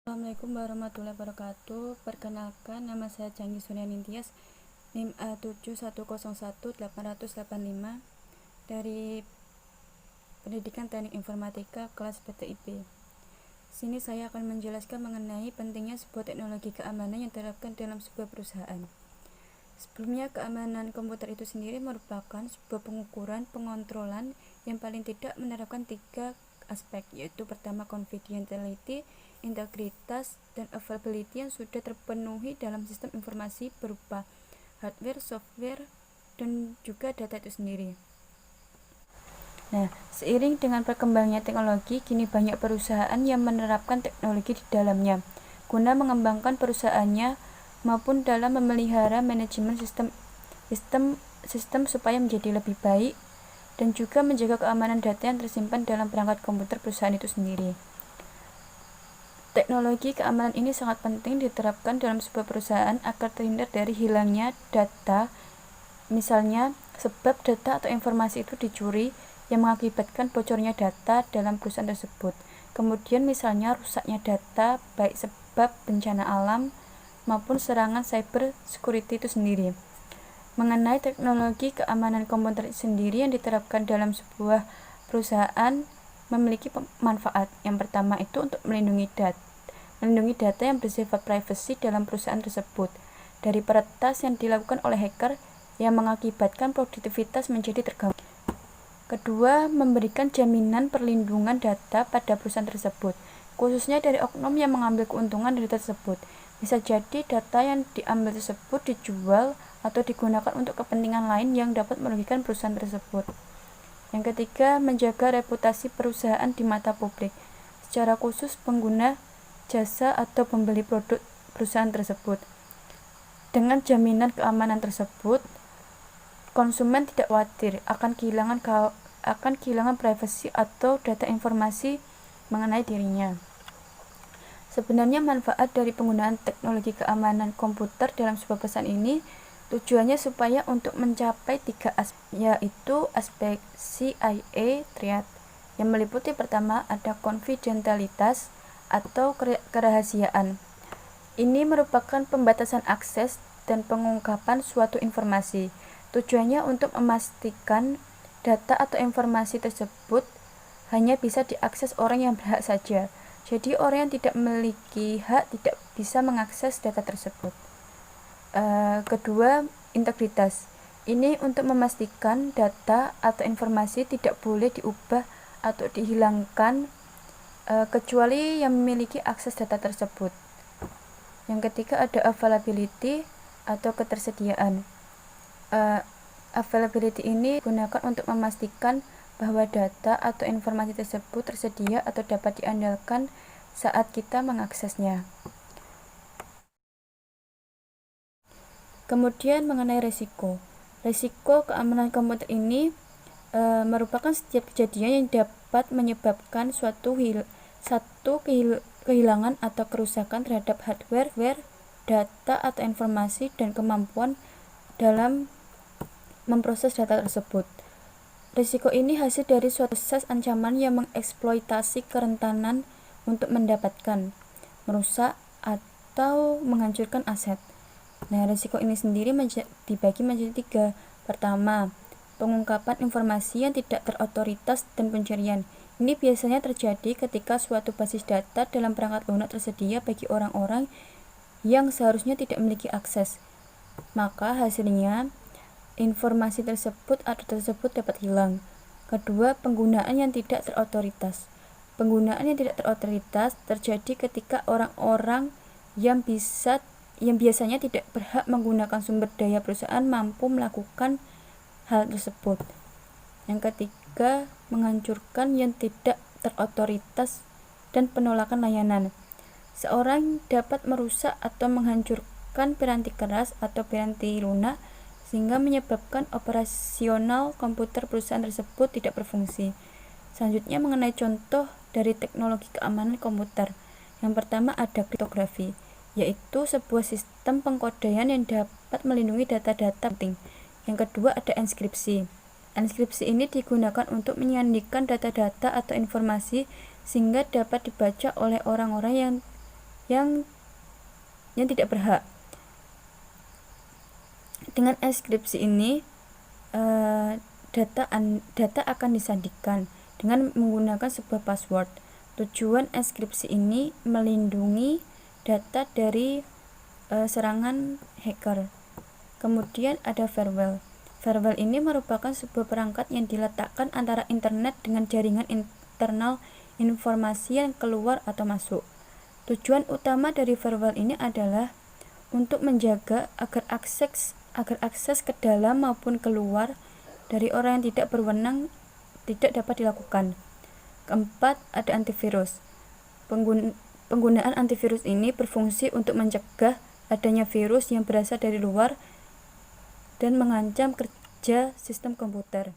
Assalamualaikum warahmatullahi wabarakatuh. Perkenalkan, nama saya Janggi Suryaningtyas, NIM A7101885 dari Pendidikan Teknik Informatika kelas PTIP. Sini saya akan menjelaskan mengenai pentingnya sebuah teknologi keamanan yang diterapkan dalam sebuah perusahaan. Sebelumnya, keamanan komputer itu sendiri merupakan sebuah pengukuran pengontrolan yang paling tidak menerapkan 3 aspek, yaitu pertama confidentiality, integritas, dan availability yang sudah terpenuhi dalam sistem informasi berupa hardware, software, dan juga data itu sendiri. Nah, seiring dengan perkembangannya teknologi, kini banyak perusahaan yang menerapkan teknologi di dalamnya guna mengembangkan perusahaannya maupun dalam memelihara manajemen sistem supaya menjadi lebih baik dan juga menjaga keamanan data yang tersimpan dalam perangkat komputer perusahaan itu sendiri. Teknologi keamanan ini sangat penting diterapkan dalam sebuah perusahaan agar terhindar dari hilangnya data, misalnya sebab data atau informasi itu dicuri yang mengakibatkan bocornya data dalam perusahaan tersebut. Kemudian misalnya rusaknya data baik sebab bencana alam maupun serangan cyber security itu sendiri. Mengenai teknologi keamanan komputer sendiri yang diterapkan dalam sebuah perusahaan memiliki manfaat. Yang pertama itu untuk melindungi data yang bersifat privacy dalam perusahaan tersebut dari peretas yang dilakukan oleh hacker yang mengakibatkan produktivitas menjadi terganggu. Kedua, memberikan jaminan perlindungan data pada perusahaan tersebut, khususnya dari oknum yang mengambil keuntungan dari data tersebut. Bisa jadi data yang diambil tersebut dijual atau digunakan untuk kepentingan lain yang dapat merugikan perusahaan tersebut. Yang ketiga, menjaga reputasi perusahaan di mata publik, secara khusus pengguna jasa atau pembeli produk perusahaan tersebut. Dengan jaminan keamanan tersebut, konsumen tidak khawatir akan kehilangan privasi atau data informasi mengenai dirinya. Sebenarnya manfaat dari penggunaan teknologi keamanan komputer dalam sebuah perusahaan ini tujuannya supaya untuk mencapai 3 aspek, yaitu aspek CIA triad yang meliputi pertama ada konfidentialitas atau kerahasiaan. Ini merupakan pembatasan akses dan pengungkapan suatu informasi. Tujuannya untuk memastikan data atau informasi tersebut hanya bisa diakses orang yang berhak saja. Jadi orang yang tidak memiliki hak tidak bisa mengakses data tersebut. Kedua, integritas. Ini untuk memastikan data atau informasi tidak boleh diubah atau dihilangkan kecuali yang memiliki akses data tersebut. Yang ketiga ada availability atau ketersediaan. Availability ini digunakan untuk memastikan bahwa data atau informasi tersebut tersedia atau dapat diandalkan saat kita mengaksesnya. Kemudian mengenai risiko keamanan komputer ini merupakan setiap kejadian yang dapat menyebabkan kehilangan atau kerusakan terhadap hardware, data atau informasi dan kemampuan dalam memproses data tersebut. Risiko ini hasil dari suatu proses ancaman yang mengeksploitasi kerentanan untuk mendapatkan, merusak, atau menghancurkan aset. Nah, risiko ini sendiri dibagi menjadi 3. Pertama, pengungkapan informasi yang tidak terotoritas dan pencurian. Ini biasanya terjadi ketika suatu basis data dalam perangkat lunak tersedia bagi orang-orang yang seharusnya tidak memiliki akses. Maka hasilnya informasi tersebut atau tersebut dapat hilang. Kedua, penggunaan yang tidak terotoritas. Penggunaan yang tidak terotoritas terjadi ketika orang-orang yang biasanya tidak berhak menggunakan sumber daya perusahaan mampu melakukan hal tersebut. Yang ketiga, menghancurkan yang tidak terotoritas dan penolakan layanan. Seorang dapat merusak atau menghancurkan piranti keras atau piranti lunak sehingga menyebabkan operasional komputer perusahaan tersebut tidak berfungsi. Selanjutnya mengenai contoh dari teknologi keamanan komputer. Yang pertama ada kriptografi, yaitu sebuah sistem pengkodenya yang dapat melindungi data-data penting. Yang kedua ada enskripsi. Enskripsi ini digunakan untuk menyandikan data-data atau informasi sehingga dapat dibaca oleh orang-orang yang yang tidak berhak. Dengan enkripsi ini data akan disandikan dengan menggunakan sebuah password. Tujuan enkripsi ini melindungi data dari serangan hacker. Kemudian ada firewall. Firewall ini merupakan sebuah perangkat yang diletakkan antara internet dengan jaringan internal informasi yang keluar atau masuk. Tujuan utama dari firewall ini adalah untuk menjaga agar akses ke dalam maupun keluar dari orang yang tidak berwenang tidak dapat dilakukan. Keempat, ada antivirus. Penggunaan antivirus ini berfungsi untuk mencegah adanya virus yang berasal dari luar dan mengancam kerja sistem komputer.